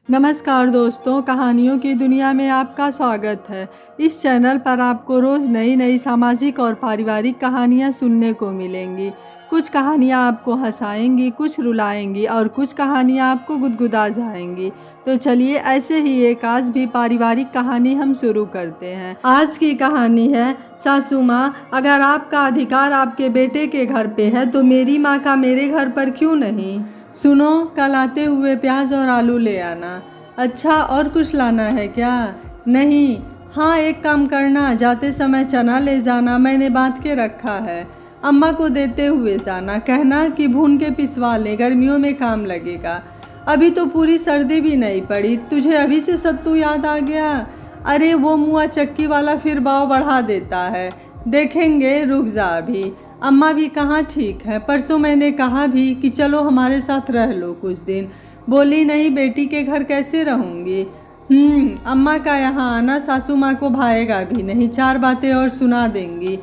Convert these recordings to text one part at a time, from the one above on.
नमस्कार दोस्तों, कहानियों की दुनिया में आपका स्वागत है। इस चैनल पर आपको रोज़ नई नई सामाजिक और पारिवारिक कहानियाँ सुनने को मिलेंगी। कुछ कहानियाँ आपको हंसाएंगी, कुछ रुलाएंगी और कुछ कहानियाँ आपको गुदगुदा जाएंगी। तो चलिए ऐसे ही एक आज भी पारिवारिक कहानी हम शुरू करते हैं। आज की कहानी है सासू माँ, अगर आपका अधिकार आपके बेटे के घर पे है तो मेरी माँ का मेरे घर पर क्यों नहीं। सुनो, कल आते हुए प्याज और आलू ले आना। अच्छा, और कुछ लाना है क्या? नहीं। हाँ, एक काम करना, जाते समय चना ले जाना, मैंने बांध के रखा है। अम्मा को देते हुए जाना, कहना कि भून के पिसवा ले, गर्मियों में काम लगेगा। अभी तो पूरी सर्दी भी नहीं पड़ी, तुझे अभी से सत्तू याद आ गया? अरे वो मुआ चक्की वाला फिर भाव बढ़ा देता है, देखेंगे, रुक जा अभी। अम्मा भी कहाँ ठीक है, परसों मैंने कहा भी कि चलो हमारे साथ रह लो कुछ दिन। बोली नहीं, बेटी के घर कैसे रहूँगी। अम्मा का यहाँ आना सासू माँ को भाएगा भी नहीं, चार बातें और सुना देंगी।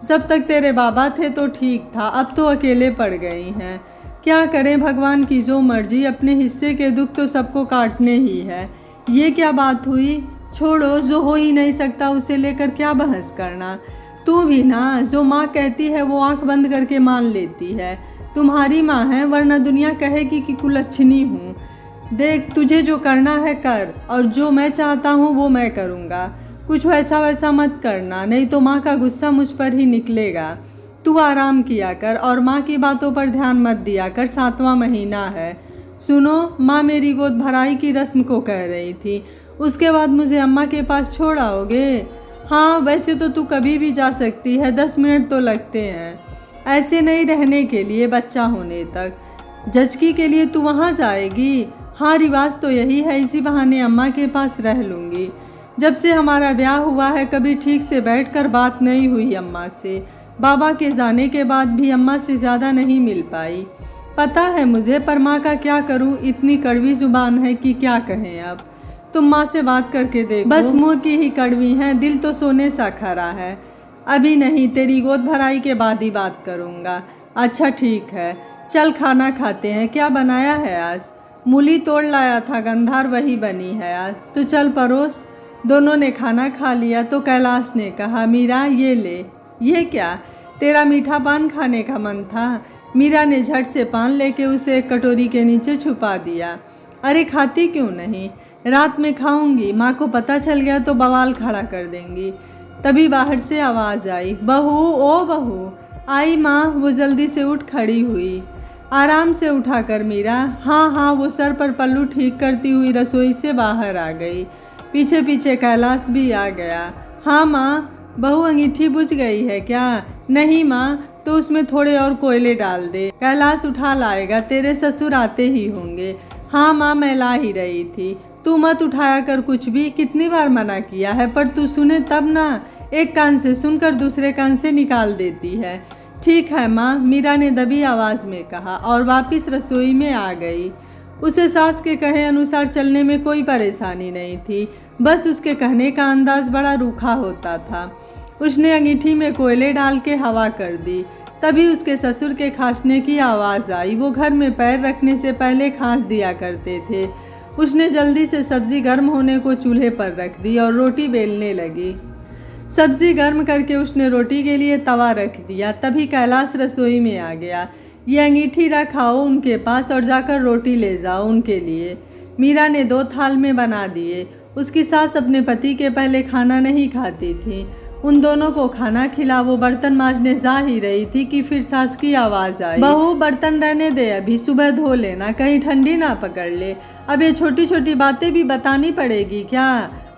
जब तक तेरे बाबा थे तो ठीक था, अब तो अकेले पड़ गई हैं। क्या करें, भगवान की जो मर्जी, अपने हिस्से के दुख तो सबको काटने ही है। ये क्या बात हुई? छोड़ो, जो हो ही नहीं सकता उसे लेकर क्या बहस करना। तू भी ना, जो माँ कहती है वो आंख बंद करके मान लेती है। तुम्हारी माँ है, वरना दुनिया कहेगी कि कुलच्छनी हूँ। देख, तुझे जो करना है कर, और जो मैं चाहता हूँ वो मैं करूँगा। कुछ वैसा वैसा मत करना, नहीं तो माँ का गुस्सा मुझ पर ही निकलेगा। तू आराम किया कर और माँ की बातों पर ध्यान मत दिया कर, 7वां महीना है। सुनो, माँ मेरी गोद भराई की रस्म को कह रही थी, उसके बाद मुझे अम्मा के पास छोड़ आओगे? हाँ, वैसे तो तू कभी भी जा सकती है, 10 मिनट तो लगते हैं। ऐसे नहीं रहने के लिए, बच्चा होने तक। जचकी के लिए तू वहाँ जाएगी? हाँ, रिवाज तो यही है, इसी बहाने अम्मा के पास रह लूँगी। जब से हमारा ब्याह हुआ है कभी ठीक से बैठकर बात नहीं हुई अम्मा से। बाबा के जाने के बाद भी अम्मा से ज़्यादा नहीं मिल पाई। पता है मुझे, पर माँ का क्या करूँ, इतनी कड़वी जुबान है कि क्या कहें अब। तुम माँ से बात करके देखो। बस मुँह की ही कड़वी है, दिल तो सोने सा खरा है। अभी नहीं, तेरी गोद भराई के बाद ही बात करूँगा। अच्छा ठीक है, चल खाना खाते हैं। क्या बनाया है आज? मूली तोड़ लाया था, गंधार वही बनी है आज। तो चल परोस। दोनों ने खाना खा लिया तो कैलाश ने कहा, मीरा ये ले। ये क्या? तेरा मीठा पान खाने का मन था? मीरा ने झट से पान लेके उसे एक कटोरी के नीचे छुपा दिया। अरे खाती क्यों नहीं? रात में खाऊंगी, माँ को पता चल गया तो बवाल खड़ा कर देंगी। तभी बाहर से आवाज़ आई, बहू, ओ बहू। आई माँ, वो जल्दी से उठ खड़ी हुई। आराम से उठा कर मीरा। हाँ हाँ, वो सर पर पल्लू ठीक करती हुई रसोई से बाहर आ गई। पीछे पीछे कैलाश भी आ गया। हाँ माँ। बहू, अंगीठी बुझ गई है क्या? नहीं माँ। तो उसमें थोड़े और कोयले डाल दे, कैलाश उठा लाएगा, तेरे ससुर आते ही होंगे। हाँ माँ, मैं ला ही रही थी। तू मत उठाया कर कुछ भी, कितनी बार मना किया है, पर तू सुने तब ना। एक कान से सुनकर दूसरे कान से निकाल देती है। ठीक है माँ, मीरा ने दबी आवाज़ में कहा और वापस रसोई में आ गई। उसे सास के कहे अनुसार चलने में कोई परेशानी नहीं थी, बस उसके कहने का अंदाज बड़ा रूखा होता था। उसने अंगीठी में कोयले डाल के हवा कर दी। तभी उसके ससुर के खांसने की आवाज़ आई। वो घर में पैर रखने से पहले खांस दिया करते थे। उसने जल्दी से सब्जी गर्म होने को चूल्हे पर रख दी और रोटी बेलने लगी। सब्जी गर्म करके उसने रोटी के लिए तवा रख दिया। तभी कैलाश रसोई में आ गया। ये अंगीठी रखाओ उनके पास और जाकर रोटी ले जाओ उनके लिए। मीरा ने 2 थाल में बना दिए। उसकी सास अपने पति के पहले खाना नहीं खाती थी। उन दोनों को खाना खिला वो बर्तन मांजने जा ही रही थी कि फिर सास की आवाज़ आई, बहू बर्तन रहने दे, अभी सुबह धो लेना, कहीं ठंडी ना पकड़ ले। अब ये छोटी छोटी बातें भी बतानी पड़ेगी क्या?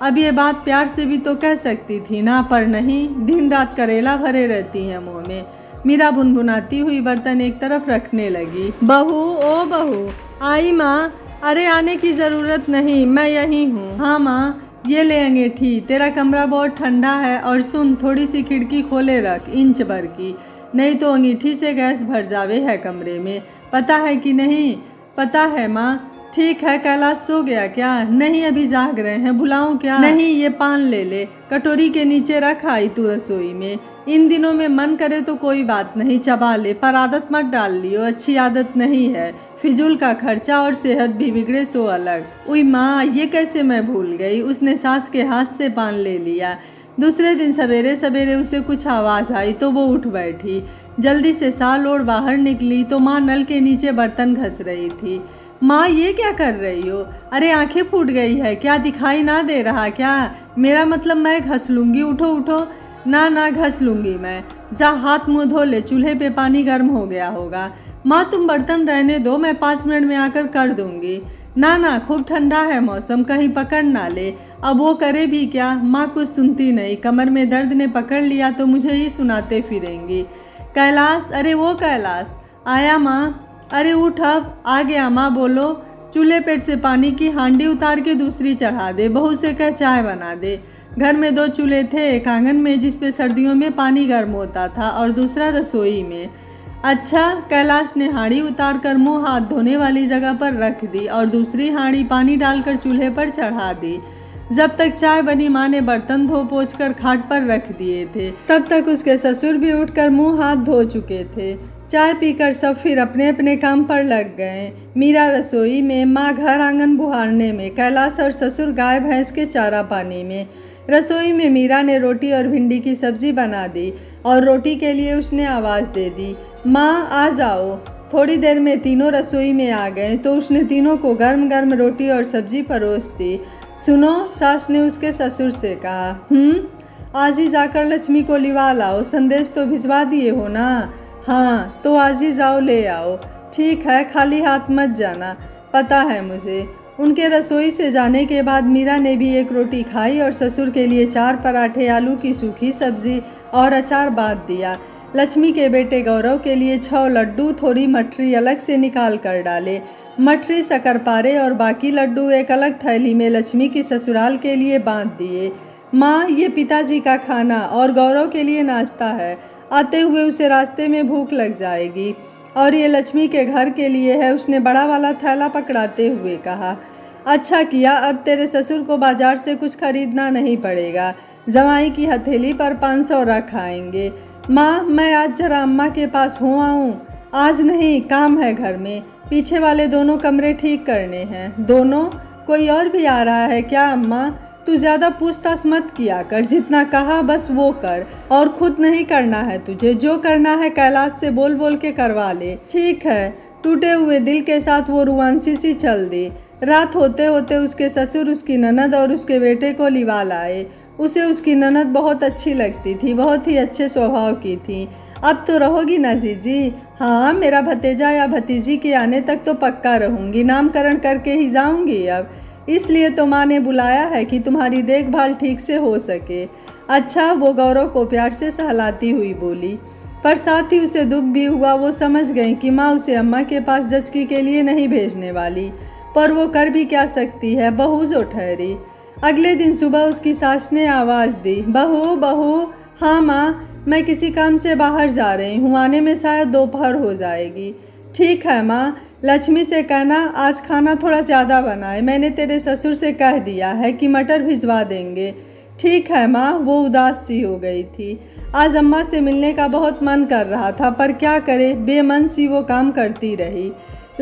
अब ये बात प्यार से भी तो कह सकती थी ना, पर नहीं, दिन रात करेला भरे रहती है मुँह में। मीरा बुनबुनाती हुई बर्तन एक तरफ रखने लगी। बहू, ओ बहू। आई माँ। अरे आने की ज़रूरत नहीं, मैं यहीं हूँ। हाँ माँ। ये ले अंगीठी, तेरा कमरा बहुत ठंडा है, और सुन, थोड़ी सी खिड़की खोले रख, इंच भर की, नहीं तो अंगीठी से गैस भर जावे है कमरे में, पता है कि नहीं? पता है माँ। ठीक है, कैलाश सो गया क्या? नहीं, अभी जाग रहे हैं, बुलाऊं क्या? नहीं, ये पान ले ले, कटोरी के नीचे रख आई तू रसोई में। इन दिनों में मन करे तो कोई बात नहीं, चबा ले, पर आदत मत डाल लियो, अच्छी आदत नहीं है, फिजूल का खर्चा और सेहत भी बिगड़े सो अलग। उई माँ, ये कैसे मैं भूल गई। उसने सास के हाथ से पान ले लिया। दूसरे दिन सवेरे सवेरे उसे कुछ आवाज़ आई तो वो उठ बैठी। जल्दी से साल ओढ़ बाहर निकली तो माँ नल के नीचे बर्तन घस रही थी। माँ, ये क्या कर रही हो? अरे आंखें फूट गई है क्या? दिखाई ना दे रहा क्या? मेरा मतलब मैं घस लूँगी, उठो उठो। ना ना, घस लूँगी मैं। जा हाथ मुँह धो ले, चूल्हे पे पानी गर्म हो गया होगा। माँ, तुम बर्तन रहने दो, मैं 5 मिनट में आकर कर दूँगी। ना ना, खूब ठंडा है मौसम, कहीं पकड़ ना ले। अब वो करे भी क्या? माँ कुछ सुनती नहीं। कमर में दर्द ने पकड़ लिया तो मुझे ही सुनाते फिरेंगी। कैलाश, अरे वो कैलाश आया माँ। अरे उठ, अब आ गया माँ, बोलो। चूल्हे पेट से पानी की हांडी उतार के दूसरी चढ़ा दे। बहू से कह चाय बना दे। घर में 2 चूल्हे थे, एक आंगन में जिस पे सर्दियों में पानी गर्म होता था और दूसरा रसोई में। अच्छा। कैलाश ने हांडी उतार कर मुँह हाथ धोने वाली जगह पर रख दी और दूसरी हांडी पानी डालकर चूल्हे पर चढ़ा दी। जब तक चाय बनी माँ ने बर्तन धो पोंछ कर खाट पर रख दिए थे, तब तक उसके ससुर भी उठकर मुँह हाथ धो चुके थे। चाय पीकर सब फिर अपने अपने काम पर लग गए। मीरा रसोई में, माँ घर आंगन बुहारने में, कैलाश और ससुर गाय भैंस के चारा पानी में। रसोई में मीरा ने रोटी और भिंडी की सब्जी बना दी और रोटी के लिए उसने आवाज़ दे दी, माँ आ जाओ। थोड़ी देर में तीनों रसोई में आ गए तो उसने तीनों को गर्म गर्म रोटी और सब्जी परोस दी। सुनो, सास ने उसके ससुर से कहा। आज ही जाकर लक्ष्मी को लिवा लाओ। संदेश तो भिजवा दिए हो ना? हाँ, तो आज ही जाओ ले आओ। ठीक है, खाली हाथ मत जाना, पता है मुझे। उनके रसोई से जाने के बाद मीरा ने भी एक रोटी खाई और ससुर के लिए 4 पराठे, आलू की सूखी सब्जी और अचार बांध दिया। लक्ष्मी के बेटे गौरव के लिए 6 लड्डू, थोड़ी मठरी अलग से निकाल कर डाले। मठरी, शक्करपारे और बाकी लड्डू एक अलग थैली में लक्ष्मी की ससुराल के लिए बांध दिए। माँ, ये पिताजी का खाना और गौरव के लिए नाश्ता है। आते हुए उसे रास्ते में भूख लग जाएगी। और ये लक्ष्मी के घर के लिए है, उसने बड़ा वाला थैला पकड़ाते हुए कहा। अच्छा किया, अब तेरे ससुर को बाजार से कुछ खरीदना नहीं पड़ेगा। जवाई की हथेली पर 500 रख आएंगे। माँ, मैं आज जरा अम्मा के पास हो आऊँ? आज नहीं, काम है घर में। पीछे वाले दोनों कमरे ठीक करने हैं। दोनों? कोई और भी आ रहा है क्या अम्मा? तू ज़्यादा पूछताछ मत किया कर, जितना कहा बस वो कर, और खुद नहीं करना है तुझे। जो करना है कैलाश से बोल बोल के करवा ले। ठीक है। टूटे हुए दिल के साथ वो रुआंसी सी चल दी। रात होते होते उसके ससुर उसकी ननद और उसके बेटे को लिवा लाए। उसे उसकी ननद बहुत अच्छी लगती थी, बहुत ही अच्छे स्वभाव की थी। अब तो रहोगी ना जीजी? हाँ, मेरा भतीजा या भतीजी के आने तक तो पक्का रहूँगी। नामकरण करके ही जाऊँगी अब, इसलिए तो माँ ने बुलाया है कि तुम्हारी देखभाल ठीक से हो सके। अच्छा, वो गौरव को प्यार से सहलाती हुई बोली। पर साथ ही उसे दुख भी हुआ। वो समझ गई कि माँ उसे अम्मा के पास जचकी के लिए नहीं भेजने वाली, पर वो कर भी क्या सकती है, बहू जो ठहरी। अगले दिन सुबह उसकी सास ने आवाज़ दी, बहू बहू। हाँ माँ, मैं किसी काम से बाहर जा रही हूँ, आने में शायद दोपहर हो जाएगी। ठीक है माँ, लक्ष्मी से कहना आज खाना थोड़ा ज़्यादा बनाए। मैंने तेरे ससुर से कह दिया है कि मटर भिजवा देंगे। ठीक है माँ। वो उदास सी हो गई थी। आज अम्मा से मिलने का बहुत मन कर रहा था, पर क्या करे, बेमन सी वो काम करती रही।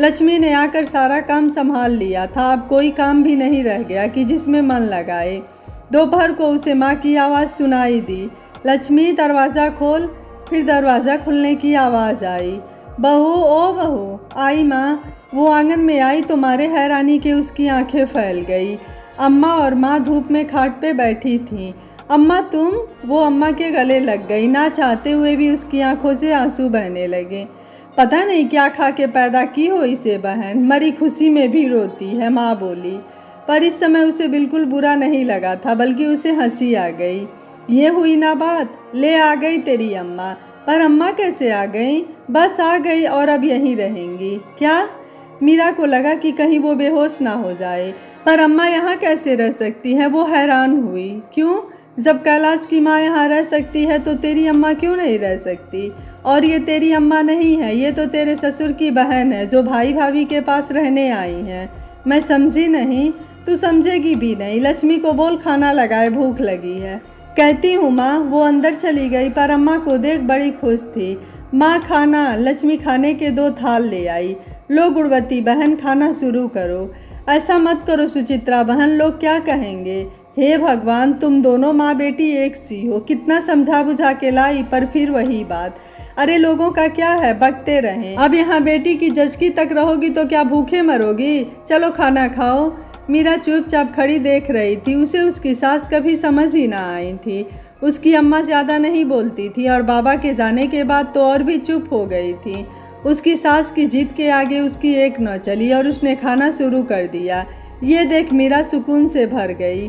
लक्ष्मी ने आकर सारा काम संभाल लिया था। अब कोई काम भी नहीं रह गया कि जिसमें मन लगाए। दोपहर को उसे माँ की आवाज़ सुनाई दी, लक्ष्मी दरवाज़ा खोल। फिर दरवाज़ा खुलने की आवाज़ आई, बहू ओ बहू। आई माँ। वो आंगन में आई तो मारे हैरानी के उसकी आंखें फैल गई। अम्मा और माँ धूप में खाट पे बैठी थीं। अम्मा तुम? वो अम्मा के गले लग गई। ना चाहते हुए भी उसकी आंखों से आंसू बहने लगे। पता नहीं क्या खा के पैदा की हो इसे बहन, मरी खुशी में भी रोती है, माँ बोली। पर इस समय उसे बिल्कुल बुरा नहीं लगा था, बल्कि उसे हंसी आ गई। ये हुई ना बात, ले आ गई तेरी अम्मा। पर अम्मा कैसे आ गई? बस आ गई और अब यहीं रहेंगी। क्या? मीरा को लगा कि कहीं वो बेहोश ना हो जाए। पर अम्मा यहाँ कैसे रह सकती है? वो हैरान हुई। क्यों? जब कैलाश की माँ यहाँ रह सकती है तो तेरी अम्मा क्यों नहीं रह सकती? और ये तेरी अम्मा नहीं है, ये तो तेरे ससुर की बहन है जो भाई भाभी के पास रहने आई हैं। मैं समझी नहीं। तू समझेगी भी नहीं। लक्ष्मी को बोल खाना लगाए, भूख लगी है। कहती हूँ माँ। वो अंदर चली गई, पर अम्मा को देख बड़ी खुश थी। माँ खाना। लक्ष्मी खाने के 2 थाल ले आई। लो गुणवती बहन, खाना शुरू करो। ऐसा मत करो सुचित्रा बहन, लोग क्या कहेंगे। हे भगवान, तुम दोनों माँ बेटी एक सी हो। कितना समझा बुझा के लाई, पर फिर वही बात। अरे लोगों का क्या है, बकते रहें। अब यहाँ बेटी की जचकी तक रहोगी तो क्या भूखे मरोगी। चलो खाना खाओ। मीरा चुपचाप खड़ी देख रही थी। उसे उसकी सास कभी समझ ही ना आई थी। उसकी अम्मा ज़्यादा नहीं बोलती थी और बाबा के जाने के बाद तो और भी चुप हो गई थी। उसकी सास की जिद के आगे उसकी एक न चली और उसने खाना शुरू कर दिया। ये देख मीरा सुकून से भर गई।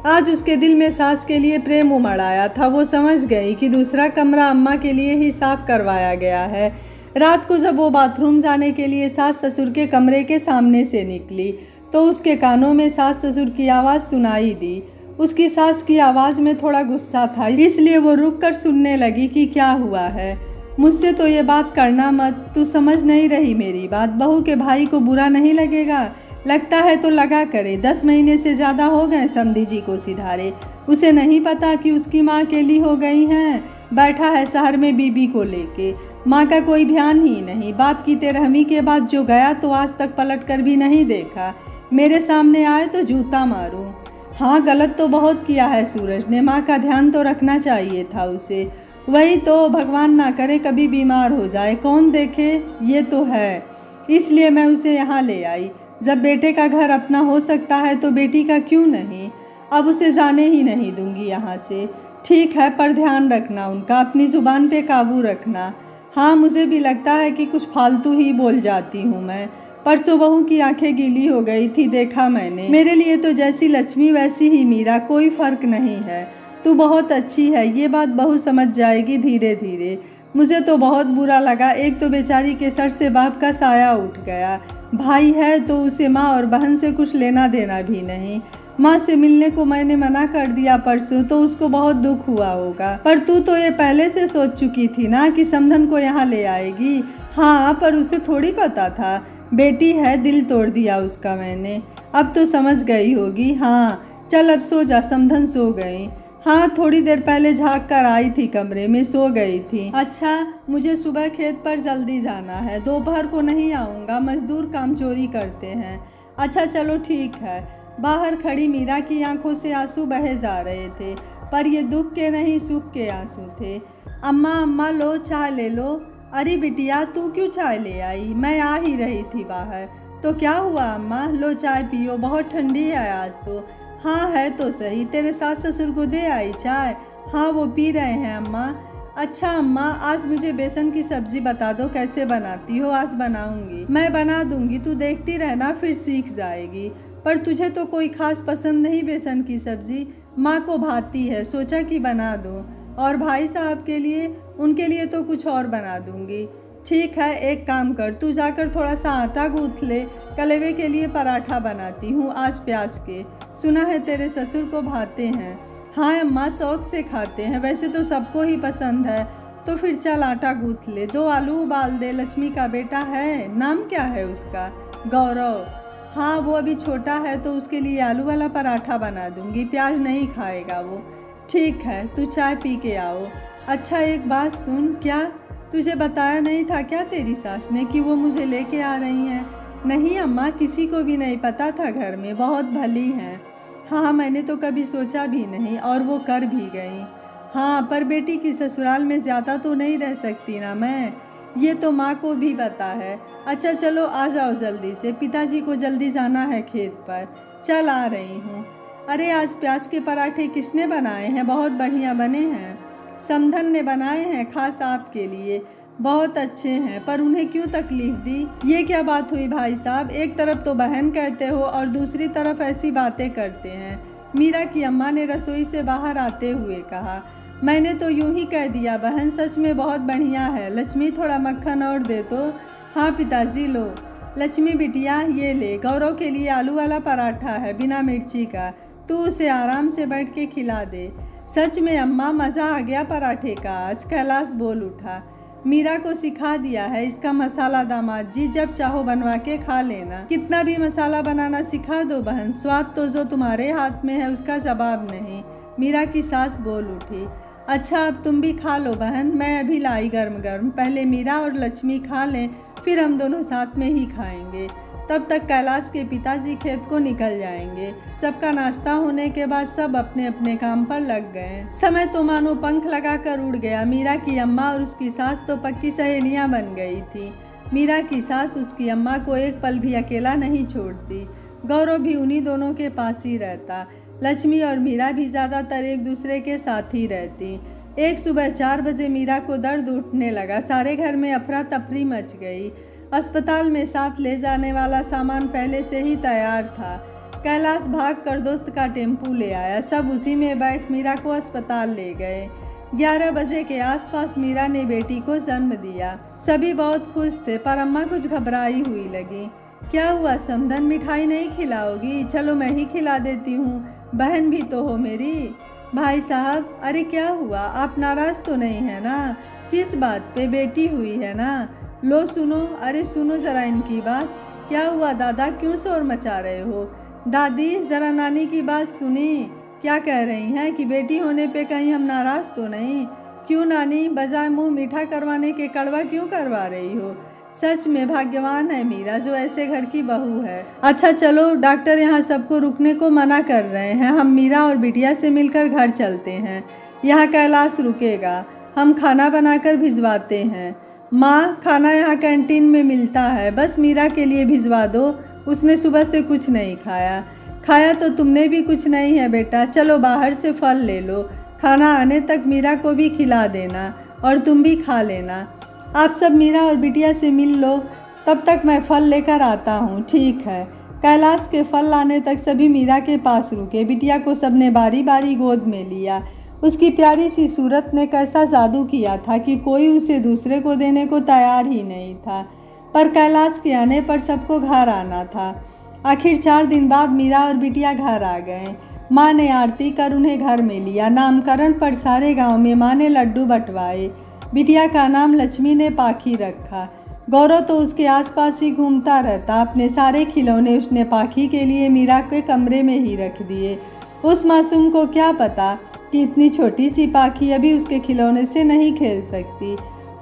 आज उसके दिल में सास के लिए प्रेम उमड़ आया था। वो समझ गई कि दूसरा कमरा अम्मा के लिए ही साफ करवाया गया है। रात को जब वो बाथरूम जाने के लिए सास ससुर के कमरे के सामने से निकली तो उसके कानों में सास ससुर की आवाज़ सुनाई दी। उसकी सास की आवाज़ में थोड़ा गुस्सा था, इसलिए वो रुक कर सुनने लगी कि क्या हुआ है। मुझसे तो ये बात करना मत, तू समझ नहीं रही मेरी बात। बहू के भाई को बुरा नहीं लगेगा? लगता है तो लगा करे। 10 महीने से ज़्यादा हो गए समधी जी को सिधारे। उसे नहीं पता कि उसकी माँ अकेली हो गई हैं। बैठा है शहर में बीबी को लेके। माँ का कोई ध्यान ही नहीं। बाप की तेरहवीं के बाद जो गया तो आज तक पलट कर भी नहीं देखा। मेरे सामने आए तो जूता मारूं। हाँ, गलत तो बहुत किया है सूरज ने। माँ का ध्यान तो रखना चाहिए था उसे। वही तो, भगवान ना करे कभी बीमार हो जाए, कौन देखे। ये तो है, इसलिए मैं उसे यहाँ ले आई। जब बेटे का घर अपना हो सकता है तो बेटी का क्यों नहीं। अब उसे जाने ही नहीं दूंगी यहाँ से। ठीक है, पर ध्यान रखना उनका, अपनी ज़ुबान पे काबू रखना। हाँ, मुझे भी लगता है कि कुछ फालतू ही बोल जाती हूँ मैं। परसों बहू की आंखें गीली हो गई थी, देखा मैंने। मेरे लिए तो जैसी लक्ष्मी वैसी ही मीरा, कोई फ़र्क नहीं है। तू बहुत अच्छी है, ये बात बहू समझ जाएगी धीरे धीरे। मुझे तो बहुत बुरा लगा। एक तो बेचारी के सर से बाप का साया उठ गया। भाई है तो उसे माँ और बहन से कुछ लेना देना भी नहीं। माँ से मिलने को मैंने मना कर दिया परसों, तो उसको बहुत दुख हुआ होगा। पर तू तो ये पहले से सोच चुकी थी ना कि समधन को यहाँ ले आएगी। हाँ, पर उसे थोड़ी पता था। बेटी है, दिल तोड़ दिया उसका मैंने। अब तो समझ गई होगी। हाँ चल अब सो जा, समधन सो गई। हाँ, थोड़ी देर पहले झाँक कर आई थी कमरे में, सो गई थी। अच्छा, मुझे सुबह खेत पर जल्दी जाना है, दोपहर को नहीं आऊँगा, मजदूर काम चोरी करते हैं। अच्छा चलो ठीक है। बाहर खड़ी मीरा की आंखों से आंसू बहे जा रहे थे, पर ये दुख के नहीं सुख के आंसू थे। अम्मा अम्मा लो चाय ले लो। अरे बिटिया, तू क्यों चाय ले आई? मैं आ ही रही थी बाहर। तो क्या हुआ अम्मा, लो चाय पियो, बहुत ठंडी है आज तो। हाँ है तो सही, तेरे सास ससुर को दे आई चाय? हाँ, वो पी रहे हैं अम्मा। अच्छा अम्मा, आज मुझे बेसन की सब्जी बता दो, कैसे बनाती हो? आज बनाऊंगी। मैं बना दूंगी, तू देखती रहना, फिर सीख जाएगी। पर तुझे तो कोई खास पसंद नहीं बेसन की सब्जी। माँ को भाती है, सोचा कि बना दूँ। और भाई साहब के लिए? उनके लिए तो कुछ और बना दूंगी। ठीक है, एक काम कर, तू जाकर थोड़ा सा आटा गूँथ ले, कलेवे के लिए पराठा बनाती हूँ आज प्याज के। सुना है तेरे ससुर को भाते हैं। हाँ अम्मा, शौक से खाते हैं, वैसे तो सबको ही पसंद है। तो फिर चल आटा गूँथ ले, 2 आलू उबाल दे। लक्ष्मी का बेटा है, नाम क्या है उसका? गौरव। हाँ, वो अभी छोटा है तो उसके लिए आलू वाला पराठा बना दूंगी, प्याज नहीं खाएगा वो। ठीक है, तू चाय पी के आओ। अच्छा एक बात सुन, क्या तुझे बताया नहीं था क्या तेरी सास ने कि वो मुझे लेके आ रही हैं? नहीं अम्मा, किसी को भी नहीं पता था घर में, बहुत भली हैं। हाँ, मैंने तो कभी सोचा भी नहीं, और वो कर भी गई। हाँ, पर बेटी की ससुराल में ज़्यादा तो नहीं रह सकती ना मैं, ये तो माँ को भी पता है। अच्छा चलो आ जाओ जल्दी से, पिताजी को जल्दी जाना है खेत पर। चल आ रही हूँ। अरे आज प्याज के पराठे किसने बनाए हैं? बहुत बढ़िया बने हैं। समधन ने बनाए हैं, खास आपके लिए। बहुत अच्छे हैं, पर उन्हें क्यों तकलीफ़ दी? ये क्या बात हुई भाई साहब? एक तरफ तो बहन कहते हो और दूसरी तरफ ऐसी बातें करते हैं। मीरा की अम्मा ने रसोई से बाहर आते हुए कहा। मैंने तो यूं ही कह दिया बहन, सच में बहुत बढ़िया है। लक्ष्मी थोड़ा मक्खन और दे तो। हाँ पिताजी लो। लक्ष्मी बिटिया ये ले, गौरव के लिए आलू वाला पराठा है, बिना मिर्ची का, तू उसे आराम से बैठ के खिला दे। सच में अम्मा, मज़ा आ गया पराठे का आज, कैलाश बोल उठा। मीरा को सिखा दिया है इसका मसाला दामाद जी, जब चाहो बनवा के खा लेना। कितना भी मसाला बनाना सिखा दो बहन, स्वाद तो जो तुम्हारे हाथ में है उसका जवाब नहीं। मीरा की सास बोल उठी। अच्छा अब तुम भी खा लो बहन, मैं अभी लाई गर्म गर्म, पहले मीरा और लक्ष्मी खा लें, फिर हम दोनों साथ में ही खाएंगे। तब तक कैलाश के पिताजी खेत को निकल जाएंगे। सबका नाश्ता होने के बाद सब अपने अपने काम पर लग गए। समय तो मानो पंख लगाकर उड़ गया। मीरा की अम्मा और उसकी सास तो पक्की सहेलियां बन गई थी। मीरा की सास उसकी अम्मा को एक पल भी अकेला नहीं छोड़ती। गौरव भी उन्हीं दोनों के पास ही रहता। लक्ष्मी और मीरा भी ज़्यादातर एक दूसरे के साथ ही रहती। एक सुबह 4 बजे मीरा को दर्द उठने लगा। सारे घर में अफरा तफरी मच गई। अस्पताल में साथ ले जाने वाला सामान पहले से ही तैयार था। कैलाश भाग कर दोस्त का टेम्पू ले आया। सब उसी में बैठ मीरा को अस्पताल ले गए। 11 बजे के आसपास मीरा ने बेटी को जन्म दिया। सभी बहुत खुश थे, पर अम्मा कुछ घबराई हुई लगी। क्या हुआ समधन, मिठाई नहीं खिलाओगी? चलो मैं ही खिला देती हूँ, बहन भी तो हो मेरी। भाई साहब, अरे क्या हुआ, आप नाराज़ तो नहीं है ना? किस बात पे? बेटी हुई है ना? लो सुनो। अरे सुनो ज़रा इनकी बात। क्या हुआ दादा, क्यों शोर मचा रहे हो? दादी ज़रा नानी की बात सुनी, क्या कह रही हैं कि बेटी होने पे कहीं हम नाराज़ तो नहीं? क्यों नानी, बजाय मुंह मीठा करवाने के कड़वा क्यों करवा रही हो? सच में भाग्यवान है मीरा जो ऐसे घर की बहू है। अच्छा चलो, डॉक्टर यहाँ सबको रुकने को मना कर रहे हैं। हम मीरा और बिटिया से मिलकर घर चलते हैं। यहाँ कैलाश रुकेगा, हम खाना बनाकर भिजवाते हैं। माँ, खाना यहाँ कैंटीन में मिलता है, बस मीरा के लिए भिजवा दो, उसने सुबह से कुछ नहीं खाया। खाया तो तुमने भी कुछ नहीं है बेटा, चलो बाहर से फल ले लो, खाना आने तक मीरा को भी खिला देना और तुम भी खा लेना। आप सब मीरा और बिटिया से मिल लो, तब तक मैं फल लेकर आता हूँ। ठीक है। कैलाश के फल लाने तक सभी मीरा के पास रुके। बिटिया को सबने बारी बारी गोद में लिया। उसकी प्यारी सी सूरत ने कैसा जादू किया था कि कोई उसे दूसरे को देने को तैयार ही नहीं था। पर कैलाश के आने पर सबको घर आना था। आखिर 4 दिन बाद मीरा और बिटिया घर आ गए। माँ ने आरती कर उन्हें घर में लिया। नामकरण पर सारे गांव में माँ ने लड्डू बंटवाए। बिटिया का नाम लक्ष्मी ने पाखी रखा। गौरव तो उसके आसपास ही घूमता रहता। अपने सारे खिलौने उसने पाखी के लिए मीरा के कमरे में ही रख दिए। उस मासूम को क्या पता कि इतनी छोटी सी पाखी अभी उसके खिलौने से नहीं खेल सकती।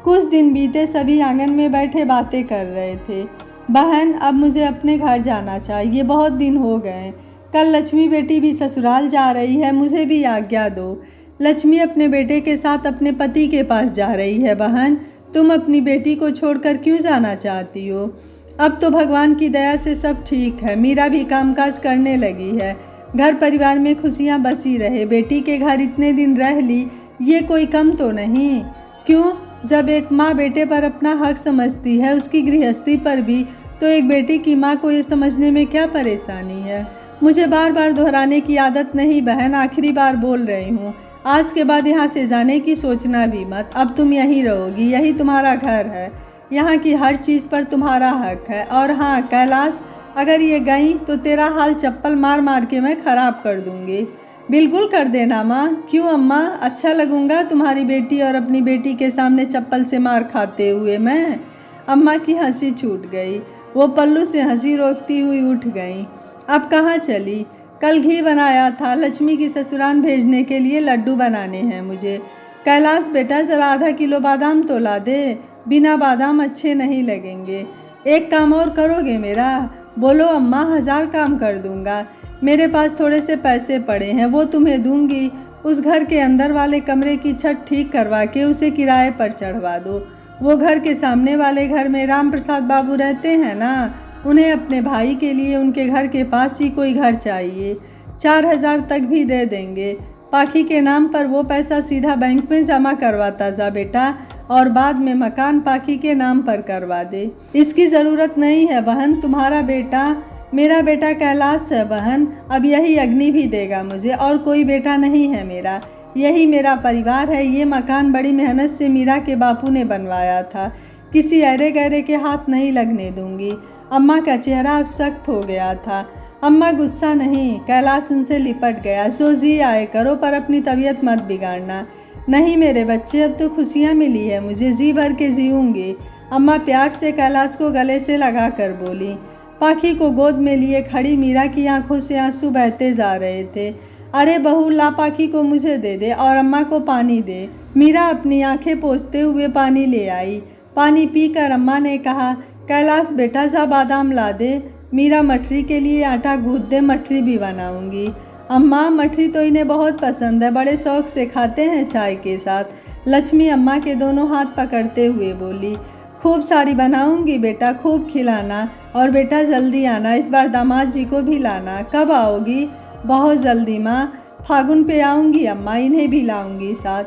कुछ दिन बीते, सभी आंगन में बैठे बातें कर रहे थे। बहन, अब मुझे अपने घर जाना चाहिए, बहुत दिन हो गए। कल लक्ष्मी बेटी भी ससुराल जा रही है, मुझे भी आज्ञा दो। लक्ष्मी अपने बेटे के साथ अपने पति के पास जा रही है। बहन, तुम अपनी बेटी को छोड़कर क्यों जाना चाहती हो? अब तो भगवान की दया से सब ठीक है। मीरा भी कामकाज करने लगी है। घर परिवार में खुशियाँ बसी रहे। बेटी के घर इतने दिन रह ली, ये कोई कम तो नहीं। क्यों? जब एक माँ बेटे पर अपना हक समझती है, उसकी गृहस्थी पर भी, तो एक बेटी की माँ को ये समझने में क्या परेशानी है? मुझे बार बार दोहराने की आदत नहीं बहन, आखिरी बार बोल रही हूँ। आज के बाद यहाँ से जाने की सोचना भी मत। अब तुम यहीं रहोगी, यही तुम्हारा घर है। यहाँ की हर चीज़ पर तुम्हारा हक है। और हाँ कैलाश, अगर ये गई तो तेरा हाल चप्पल मार मार के मैं ख़राब कर दूँगी। बिल्कुल कर देना माँ। क्यों अम्मा, अच्छा लगूँगा तुम्हारी बेटी और अपनी बेटी के सामने चप्पल से मार खाते हुए मैं? अम्मा की हंसी छूट गई। वो पल्लू से हंसी रोकती हुई उठ गई। अब कहाँ चली? कल घी बनाया था, लक्ष्मी की ससुराल भेजने के लिए लड्डू बनाने हैं मुझे। कैलाश बेटा, ज़रा आधा किलो बादाम तो ला दे, बिना बादाम अच्छे नहीं लगेंगे। एक काम और करोगे मेरा? बोलो अम्मा, 1000 काम कर दूंगा। मेरे पास थोड़े से पैसे पड़े हैं, वो तुम्हें दूंगी। उस घर के अंदर वाले कमरे की छत ठीक करवा के उसे किराए पर चढ़वा दो। वो घर के सामने वाले घर में राम प्रसाद बाबू रहते हैं ना, उन्हें अपने भाई के लिए उनके घर के पास ही कोई घर चाहिए। 4000 तक भी दे देंगे। पाखी के नाम पर वो पैसा सीधा बैंक में जमा करवाता जा बेटा, और बाद में मकान पाखी के नाम पर करवा दे। इसकी ज़रूरत नहीं है बहन, तुम्हारा बेटा, मेरा बेटा कैलाश है बहन। अब यही अग्नि भी देगा मुझे, और कोई बेटा नहीं है मेरा। यही मेरा परिवार है। ये मकान बड़ी मेहनत से मीरा के बापू ने बनवाया था, किसी अरे गहरे के हाथ नहीं लगने दूंगी। अम्मा का चेहरा अब सख्त हो गया था। अम्मा गुस्सा नहीं, कैलाश उनसे लिपट गया। सो जी आए करो, पर अपनी तबीयत मत बिगाड़ना। नहीं मेरे बच्चे, अब तो खुशियाँ मिली है मुझे, जी भर के जीऊँगी। अम्मा प्यार से कैलाश को गले से लगा कर बोली। पाखी को गोद में लिए खड़ी मीरा की आंखों से आंसू बहते जा रहे थे। अरे बहू, ला पाखी को मुझे दे दे और अम्मा को पानी दे। मीरा अपनी आंखें पोंछते हुए पानी ले आई। पानी पीकर अम्मा ने कहा, कैलाश बेटा जा बादाम ला दे, मीरा मठरी के लिए आटा गूँथ दे, मठरी भी बनाऊंगी। अम्मा मठरी तो इन्हें बहुत पसंद है, बड़े शौक से खाते हैं चाय के साथ। लक्ष्मी अम्मा के दोनों हाथ पकड़ते हुए बोली, खूब सारी बनाऊंगी बेटा, खूब खिलाना, और बेटा जल्दी आना, इस बार दामाद जी को भी लाना। कब आओगी? बहुत जल्दी माँ, फागुन पे आऊँगी अम्मा, इन्हें भी लाऊंगी साथ।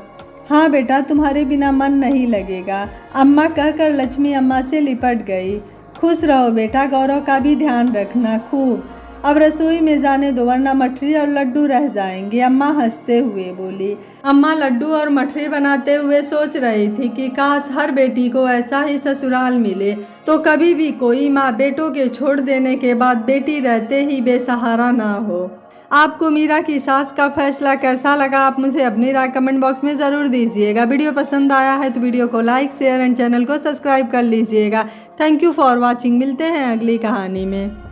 हाँ बेटा, तुम्हारे बिना मन नहीं लगेगा, अम्मा कहकर लक्ष्मी अम्मा से लिपट गई। खुश रहो बेटा, गौरव का भी ध्यान रखना खूब। अब रसोई में जाने दो वरना मठरी और लड्डू रह जाएंगे, अम्मा हंसते हुए बोली। अम्मा लड्डू और मठरी बनाते हुए सोच रही थी कि काश हर बेटी को ऐसा ही ससुराल मिले तो कभी भी कोई माँ बेटों के छोड़ देने के बाद बेटी रहते ही बेसहारा ना हो। आपको मीरा की सास का फैसला कैसा लगा, आप मुझे अपनी राय कमेंट बॉक्स में ज़रूर दीजिएगा। वीडियो पसंद आया है तो वीडियो को लाइक शेयर एंड चैनल को सब्सक्राइब कर लीजिएगा। Thank you for watching. मिलते हैं अगली कहानी में।